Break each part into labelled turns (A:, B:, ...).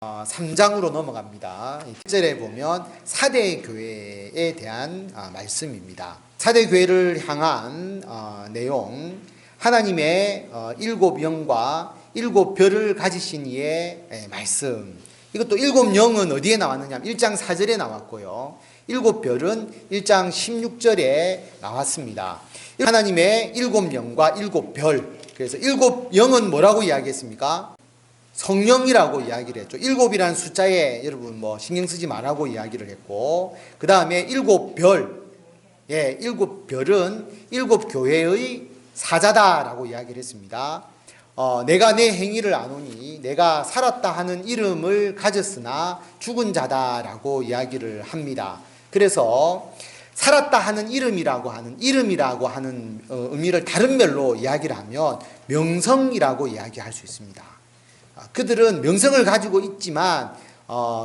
A: 3장으로 넘어갑니다. 1절에 보면 사대 교회에 대한 말씀입니다. 사대 교회를 향한 내용, 하나님의 7영과 7별을 가지신 이의 말씀. 이것도 7영은 어디에 나왔느냐? 1장 4절에 나왔고요. 7별은 1장 16절에 나왔습니다. 하나님의 7영과 7별. 그래서 7영은 뭐라고 이야기했습니까? 성령이라고 이야기를 했죠. 7이라는 숫자에 여러분 신경 쓰지 말라고 이야기를 했고, 그 다음에 7별, 7별은 7교회의 사자다라고 이야기를 했습니다. 내가 내 행위를 아노니 내가 살았다 하는 이름을 가졌으나 죽은 자다라고 이야기를 합니다. 그래서 살았다 하는 이름이라고 하는 의미를 다른 말로 이야기를 하면 명성이라고 이야기할 수 있습니다. 그들은 명성을 가지고 있지만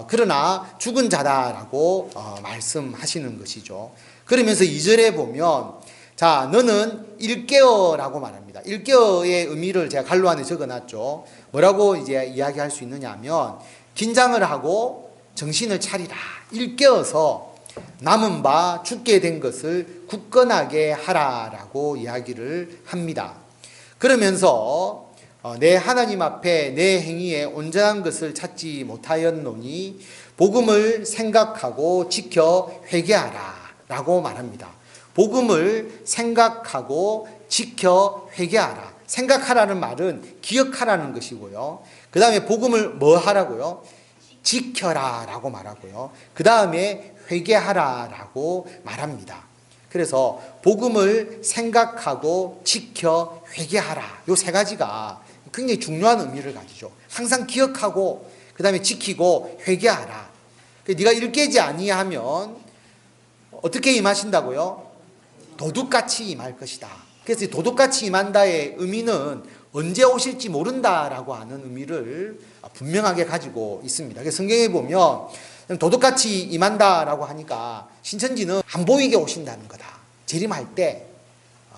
A: 그러나 죽은 자다라고 말씀하시는 것이죠. 그러면서 2절에 보면 자, 너는 일깨어라고 말합니다. 일깨어의 의미를 제가 갈로 안에 적어놨죠. 뭐라고 이제 이야기할 수 있느냐 하면 긴장을 하고 정신을 차리라. 일깨어서 남은 바 죽게 된 것을 굳건하게 하라라고 이야기를 합니다. 그러면서 내 하나님 앞에 내 행위에 온전한 것을 찾지 못하였노니 복음을 생각하고 지켜 회개하라 라고 말합니다. 복음을 생각하고 지켜 회개하라. 생각하라는 말은 기억하라는 것이고요. 그 다음에 복음을 뭐 하라고요? 지켜라 라고 말하고요. 그 다음에 회개하라 라고 말합니다. 그래서 복음을 생각하고 지켜 회개하라. 요 세 가지가 굉장히 중요한 의미를 가지죠. 항상 기억하고 그 다음에 지키고 회개하라. 네가 일깨지 아니하면 어떻게 임하신다고요? 도둑같이 임할 것이다. 그래서 도둑같이 임한다의 의미는 언제 오실지 모른다라고 하는 의미를 분명하게 가지고 있습니다. 그래서 성경에 보면 도둑같이 임한다라고 하니까 신천지는 안 보이게 오신다는 거다. 재림할 때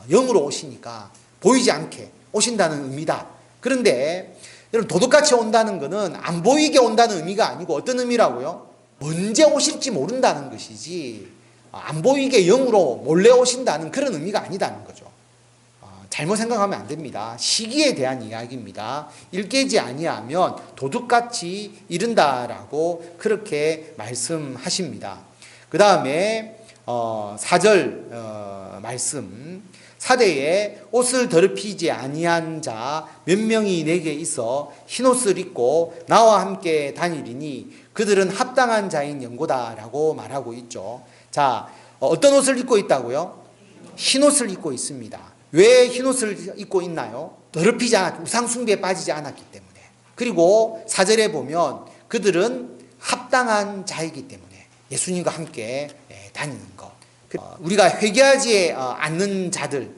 A: 영으로 오시니까 보이지 않게 오신다는 의미다. 그런데 여러분, 도둑같이 온다는 것은 안 보이게 온다는 의미가 아니고 어떤 의미라고요? 언제 오실지 모른다는 것이지 안 보이게 영으로 몰래 오신다는 그런 의미가 아니다는 거죠. 잘못 생각하면 안 됩니다. 시기에 대한 이야기입니다. 일깨지 아니하면 도둑같이 이른다라고 그렇게 말씀하십니다. 그 다음에 4절 말씀, 사대에 옷을 더럽히지 아니한 자 몇 명이 내게 있어 흰옷을 입고 나와 함께 다니리니 그들은 합당한 자인 연고다라고 말하고 있죠. 자, 어떤 옷을 입고 있다고요? 흰옷을 입고 있습니다. 왜 흰옷을 입고 있나요? 더럽히지 않았기, 우상숭배에 빠지지 않았기 때문에. 그리고 4절에 보면 그들은 합당한 자이기 때문에 예수님과 함께 다니는 것. 우리가 회개하지 않는 자들,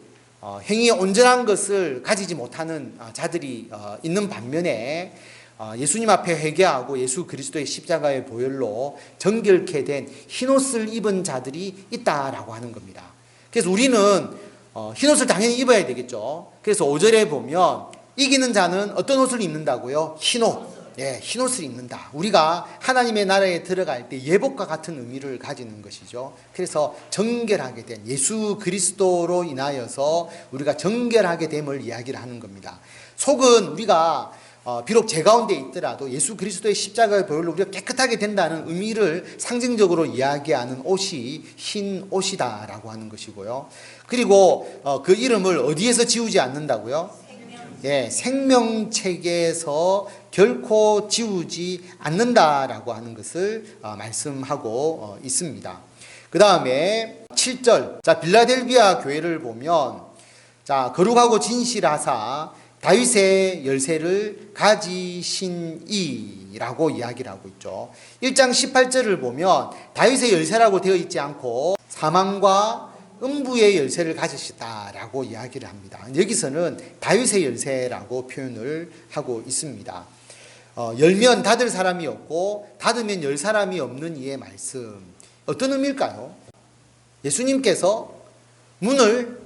A: 행위에 온전한 것을 가지지 못하는 자들이 있는 반면에 예수님 앞에 회개하고 예수 그리스도의 십자가의 보혈로 정결케 된 흰옷을 입은 자들이 있다라고 하는 겁니다. 그래서 우리는 흰옷을 당연히 입어야 되겠죠. 그래서 5절에 보면 이기는 자는 어떤 옷을 입는다고요? 흰옷. 흰옷을 입는다. 우리가 하나님의 나라에 들어갈 때 예복과 같은 의미를 가지는 것이죠. 그래서 정결하게 된 예수 그리스도로 인하여서 우리가 정결하게 됨을 이야기를 하는 겁니다. 속은 우리가 비록 제 가운데 있더라도 예수 그리스도의 십자가의 보혈로 우리가 깨끗하게 된다는 의미를 상징적으로 이야기하는 옷이 흰 옷이다라고 하는 것이고요. 그리고 그 이름을 어디에서 지우지 않는다고요? 생명책에서 결코 지우지 않는다라고 하는 것을 말씀하고 있습니다. 그 다음에 7절, 자, 빌라델비아 교회를 보면 자, 거룩하고 진실하사 다윗의 열쇠를 가지신 이라고 이야기를 하고 있죠. 1장 18절을 보면 다윗의 열쇠라고 되어 있지 않고 사망과 음부의 열쇠를 가지시다라고 이야기를 합니다. 여기서는 다윗의 열쇠라고 표현을 하고 있습니다. 열면 닫을 사람이 없고 닫으면 열 사람이 없는 이의 말씀. 어떤 의미일까요? 예수님께서 문을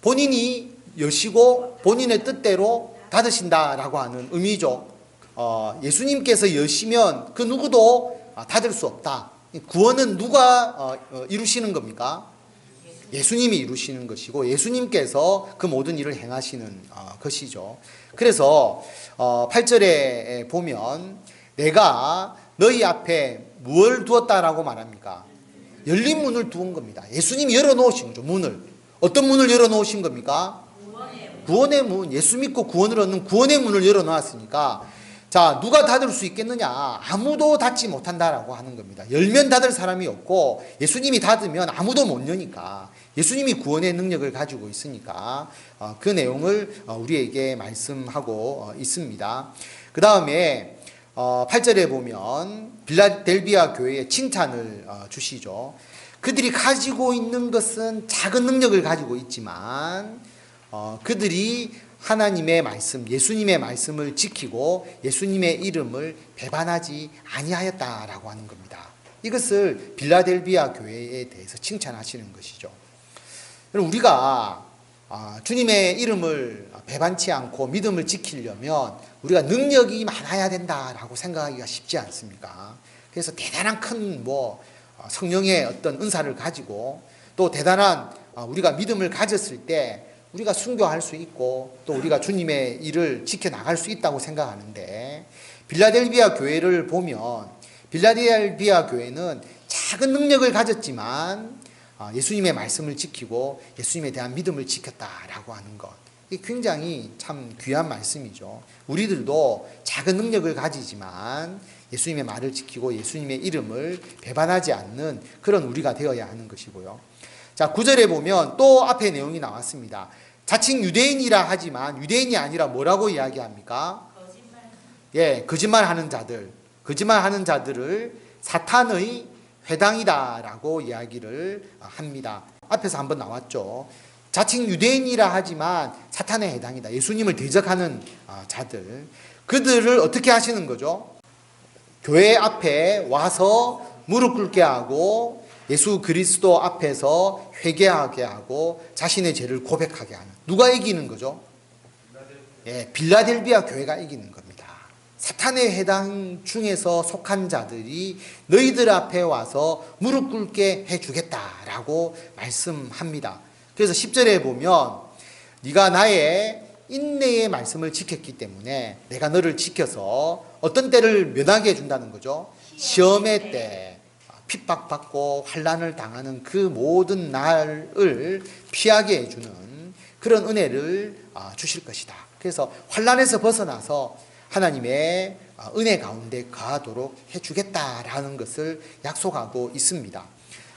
A: 본인이 여시고 본인의 뜻대로 닫으신다라고 하는 의미죠. 예수님께서 여시면 그 누구도 닫을 수 없다. 구원은 누가 이루시는 겁니까? 예수님이 이루시는 것이고 예수님께서 그 모든 일을 행하시는 것이죠. 그래서 8절에 보면 내가 너희 앞에 무엇을 두었다라고 말합니까? 열린 문을 두은 겁니다. 예수님이 열어놓으신 거죠. 문을. 어떤 문을 열어놓으신 겁니까? 구원의 문. 예수 믿고 구원을 얻는 구원의 문을 열어놓았으니까 자, 누가 닫을 수 있겠느냐? 아무도 닫지 못한다라고 하는 겁니다. 열면 닫을 사람이 없고 예수님이 닫으면 아무도 못 여니까 예수님이 구원의 능력을 가지고 있으니까 그 내용을 우리에게 말씀하고 있습니다. 그 다음에 8절에 보면 빌라델비아 교회에 칭찬을 주시죠. 그들이 가지고 있는 것은 작은 능력을 가지고 있지만 그들이 하나님의 말씀, 예수님의 말씀을 지키고 예수님의 이름을 배반하지 아니하였다라고 하는 겁니다. 이것을 빌라델비아 교회에 대해서 칭찬하시는 것이죠. 우리가 주님의 이름을 배반치 않고 믿음을 지키려면 우리가 능력이 많아야 된다라고 생각하기가 쉽지 않습니까? 그래서 대단한 큰 성령의 어떤 은사를 가지고 또 대단한 우리가 믿음을 가졌을 때 우리가 순교할 수 있고 또 우리가 주님의 일을 지켜나갈 수 있다고 생각하는데 빌라델비아 교회를 보면 빌라델비아 교회는 작은 능력을 가졌지만 예수님의 말씀을 지키고 예수님에 대한 믿음을 지켰다라고 하는 것. 이게 굉장히 참 귀한 말씀이죠. 우리들도 작은 능력을 가지지만 예수님의 말을 지키고 예수님의 이름을 배반하지 않는 그런 우리가 되어야 하는 것이고요. 자, 9절에 보면 또 앞에 내용이 나왔습니다. 자칭 유대인이라 하지만 유대인이 아니라 뭐라고 이야기합니까? 거짓말하는 자들. 거짓말하는 자들을 사탄의 회당이다라고 이야기를 합니다. 앞에서 한번 나왔죠. 자칭 유대인이라 하지만 사탄의 회당이다. 예수님을 대적하는 자들. 그들을 어떻게 하시는 거죠? 교회 앞에 와서 무릎 꿇게 하고 예수 그리스도 앞에서 회개하게 하고 자신의 죄를 고백하게 하는. 누가 이기는 거죠? 빌라델비아 교회가 이기는 겁니다. 사탄의 회당 중에서 속한 자들이 너희들 앞에 와서 무릎 꿇게 해주겠다라고 말씀합니다. 그래서 10절에 보면 네가 나의 인내의 말씀을 지켰기 때문에 내가 너를 지켜서 어떤 때를 면하게 해준다는 거죠. 시험의 때 핍박받고 환난을 당하는 그 모든 날을 피하게 해주는 그런 은혜를 주실 것이다. 그래서 환난에서 벗어나서 하나님의 은혜 가운데 거하도록 해주겠다라는 것을 약속하고 있습니다.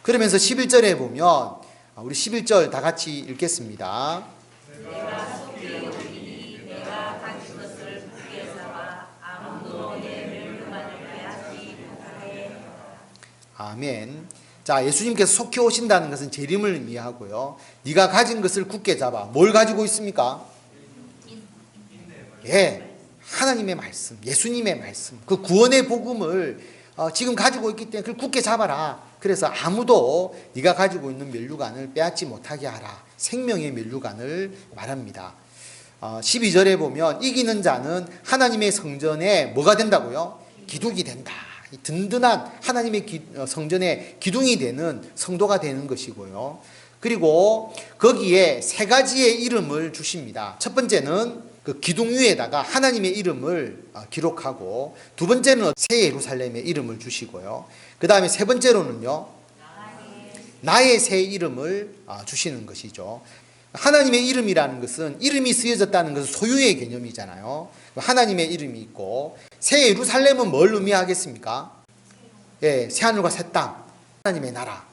A: 그러면서 11절에 보면 우리 11절 다 같이 읽겠습니다. 내가 속되오니 내가 가진 것을 굳게 삼아 아무도 내 멸류관을 빼앗지 못하게. 아멘. 자, 예수님께서 속히 오신다는 것은 재림을 의미하고요. 네가 가진 것을 굳게 잡아. 뭘 가지고 있습니까? 하나님의 말씀, 예수님의 말씀, 그 구원의 복음을 지금 가지고 있기 때문에 그걸 굳게 잡아라. 그래서 아무도 네가 가지고 있는 멸류관을 빼앗지 못하게 하라. 생명의 멸류관을 말합니다. 12절에 보면 이기는 자는 하나님의 성전에 뭐가 된다고요? 기둥이 된다. 든든한 하나님의 성전에 기둥이 되는 성도가 되는 것이고요. 그리고 거기에 세 가지의 이름을 주십니다. 첫 번째는 그 기둥 위에다가 하나님의 이름을 기록하고, 두 번째는 새 예루살렘의 이름을 주시고요. 그 다음에 세 번째로는요, 나의 새 이름을 주시는 것이죠. 하나님의 이름이라는 것은, 이름이 쓰여졌다는 것은 소유의 개념이잖아요. 하나님의 이름이 있고, 새 예루살렘은 뭘 의미하겠습니까? 새하늘과 새 땅, 하나님의 나라.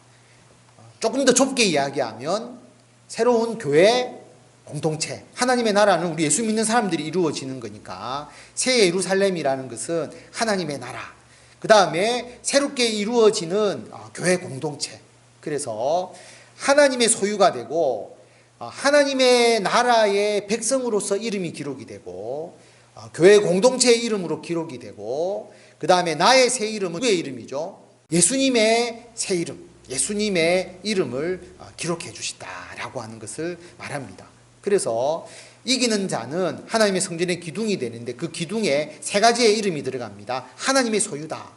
A: 조금 더 좁게 이야기하면 새로운 교회 공동체, 하나님의 나라는 우리 예수 믿는 사람들이 이루어지는 거니까 새 예루살렘이라는 것은 하나님의 나라, 그 다음에 새롭게 이루어지는 교회 공동체. 그래서 하나님의 소유가 되고 하나님의 나라의 백성으로서 이름이 기록이 되고 교회 공동체의 이름으로 기록이 되고, 그 다음에 나의 새 이름은 누구의 이름이죠? 예수님의 새 이름, 예수님의 이름을 기록해 주시다라고 하는 것을 말합니다. 그래서 이기는 자는 하나님의 성전의 기둥이 되는데 그 기둥에 세 가지의 이름이 들어갑니다. 하나님의 소유다.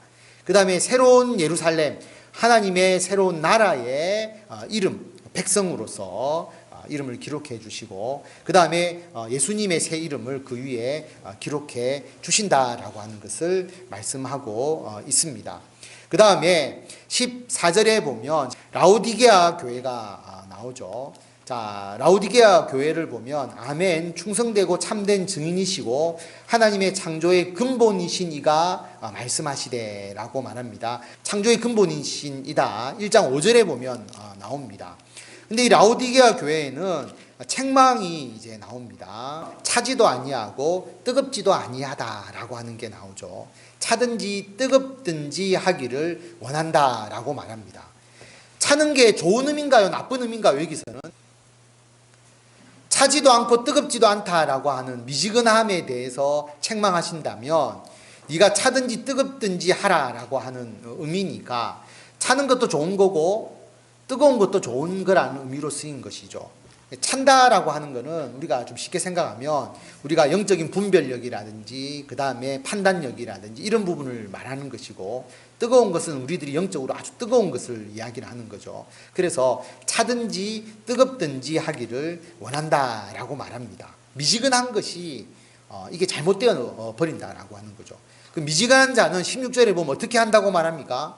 A: 그 다음에 새로운 예루살렘, 하나님의 새로운 나라의 이름, 백성으로서 이름을 기록해 주시고, 그 다음에 예수님의 새 이름을 그 위에 기록해 주신다라고 하는 것을 말씀하고 있습니다. 그 다음에 14절에 보면 라오디게아 교회가 나오죠. 자, 라오디게아 교회를 보면 아멘, 충성되고 참된 증인이시고 하나님의 창조의 근본이신 이가 말씀하시되라고 말합니다. 창조의 근본이신 이다. 1장 5절에 보면 나옵니다. 근데 이 라오디게아 교회에는 책망이 이제 나옵니다. 차지도 아니하고 뜨겁지도 아니하다라고 하는 게 나오죠. 차든지 뜨겁든지 하기를 원한다라고 말합니다. 차는 게 좋은 의미인가요? 나쁜 의미인가요? 여기서는 차지도 않고 뜨겁지도 않다라고 하는 미지근함에 대해서 책망하신다면 네가 차든지 뜨겁든지 하라라고 하는 의미니까 차는 것도 좋은 거고 뜨거운 것도 좋은 거라는 의미로 쓰인 것이죠. 찬다라고 하는 것은 우리가 좀 쉽게 생각하면 우리가 영적인 분별력이라든지 그 다음에 판단력이라든지 이런 부분을 말하는 것이고, 뜨거운 것은 우리들이 영적으로 아주 뜨거운 것을 이야기를 하는 거죠. 그래서 차든지 뜨겁든지 하기를 원한다라고 말합니다. 미지근한 것이 이게 잘못되어 버린다라고 하는 거죠. 그 미지근한 자는 16절에 보면 어떻게 한다고 말합니까?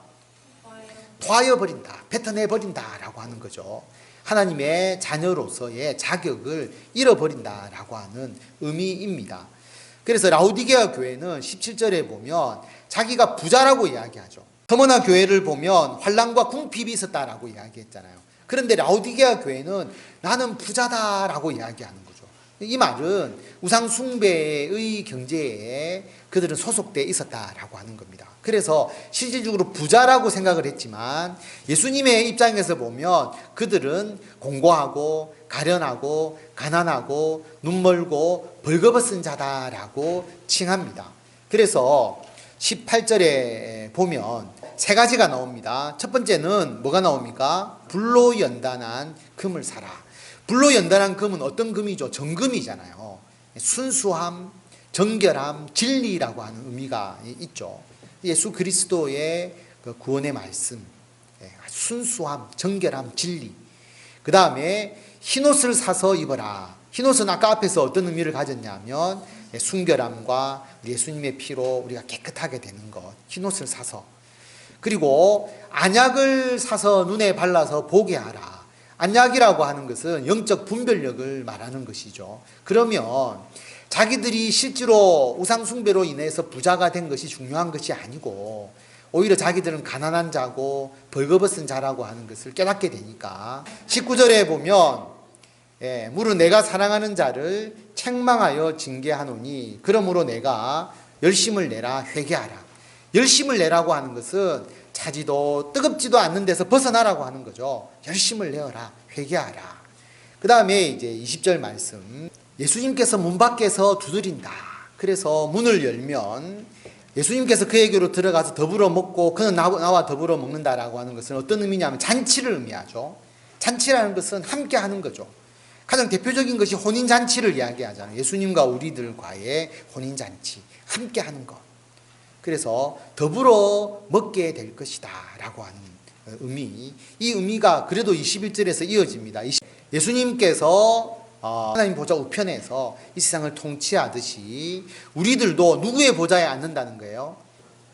A: 토하여 버린다, 뱉어내 버린다라고 하는 거죠. 하나님의 자녀로서의 자격을 잃어버린다라고 하는 의미입니다. 그래서 라오디게아 교회는 17절에 보면 자기가 부자라고 이야기하죠. 서머나 교회를 보면 환난과 궁핍이 있었다라고 이야기했잖아요. 그런데 라오디게아 교회는 나는 부자다라고 이야기하는 거죠. 이 말은 우상 숭배의 경제에 그들은 소속되어 있었다라고 하는 겁니다. 그래서 실질적으로 부자라고 생각을 했지만 예수님의 입장에서 보면 그들은 공고하고 가련하고 가난하고 눈멀고 벌거벗은 자다라고 칭합니다. 그래서 18절에 보면 세 가지가 나옵니다. 첫 번째는 뭐가 나옵니까? 불로 연단한 금을 사라. 불로 연단한 금은 어떤 금이죠? 정금이잖아요. 순수함, 정결함, 진리라고 하는 의미가 있죠. 예수 그리스도의 그 구원의 말씀, 순수함, 정결함, 진리. 그 다음에 흰옷을 사서 입어라. 흰옷은 아까 앞에서 어떤 의미를 가졌냐면 순결함과 예수님의 피로 우리가 깨끗하게 되는 것. 흰옷을 사서. 그리고 안약을 사서 눈에 발라서 보게 하라. 안약이라고 하는 것은 영적 분별력을 말하는 것이죠. 그러면 자기들이 실제로 우상숭배로 인해서 부자가 된 것이 중요한 것이 아니고 오히려 자기들은 가난한 자고 벌거벗은 자라고 하는 것을 깨닫게 되니까 19절에 보면 무릇 내가 사랑하는 자를 책망하여 징계하노니 그러므로 내가 열심을 내라 회개하라. 열심을 내라고 하는 것은 차지도 뜨겁지도 않는 데서 벗어나라고 하는 거죠. 열심을 내어라, 회개하라. 그 다음에 이제 20절 말씀, 예수님께서 문 밖에서 두드린다. 그래서 문을 열면 예수님께서 그에게로 들어가서 더불어 먹고 그는 나와 더불어 먹는다라고 하는 것은 어떤 의미냐면 잔치를 의미하죠. 잔치라는 것은 함께 하는 거죠. 가장 대표적인 것이 혼인잔치를 이야기하잖아요. 예수님과 우리들과의 혼인잔치, 함께 하는 것. 그래서 더불어 먹게 될 것이다 라고 하는 의미, 이 의미가 그래도 21절에서 이어집니다. 예수님께서 하나님 보좌 우편에서 이 세상을 통치하듯이 우리들도 누구의 보좌에 앉는다는 거예요?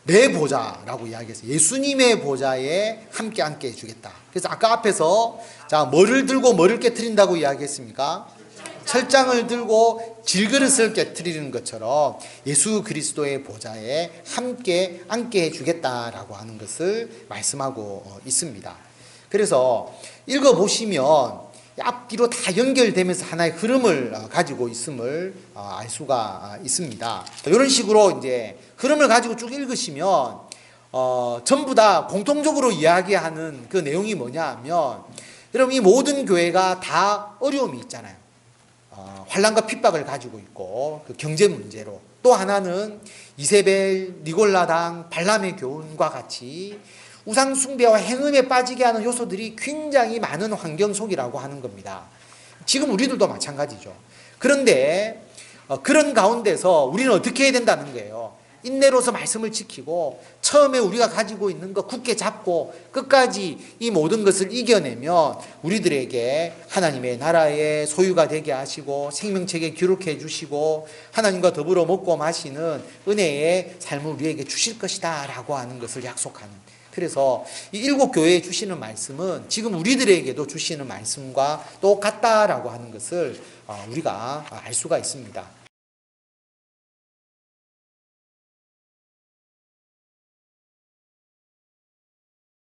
A: 내 보좌라고 이야기했어요. 예수님의 보좌에 함께 앉게 해주겠다. 그래서 아까 앞에서 자 뭐를 들고 뭐를 깨트린다고 이야기했습니까? 철장을 들고 질그릇을 깨트리는 것처럼 예수 그리스도의 보좌에 함께 앉게 해주겠다라고 하는 것을 말씀하고 있습니다. 그래서 읽어보시면 앞뒤로 다 연결되면서 하나의 흐름을 가지고 있음을 알 수가 있습니다. 이런 식으로 이제 흐름을 가지고 쭉 읽으시면 전부 다 공통적으로 이야기하는 그 내용이 뭐냐 하면 여러분 이 모든 교회가 다 어려움이 있잖아요. 환난과 핍박을 가지고 있고 그 경제 문제로 또 하나는 이세벨, 니골라당, 발람의 교훈과 같이 우상 숭배와 행음에 빠지게 하는 요소들이 굉장히 많은 환경 속이라고 하는 겁니다. 지금 우리들도 마찬가지죠. 그런데 그런 가운데서 우리는 어떻게 해야 된다는 거예요. 인내로서 말씀을 지키고 처음에 우리가 가지고 있는 거 굳게 잡고 끝까지 이 모든 것을 이겨내면 우리들에게 하나님의 나라의 소유가 되게 하시고 생명책에 기록해 주시고 하나님과 더불어 먹고 마시는 은혜의 삶을 우리에게 주실 것이다 라고 하는 것을 약속하는, 그래서 이 일곱 교회에 주시는 말씀은 지금 우리들에게도 주시는 말씀과 똑같다라고 하는 것을 우리가 알 수가 있습니다.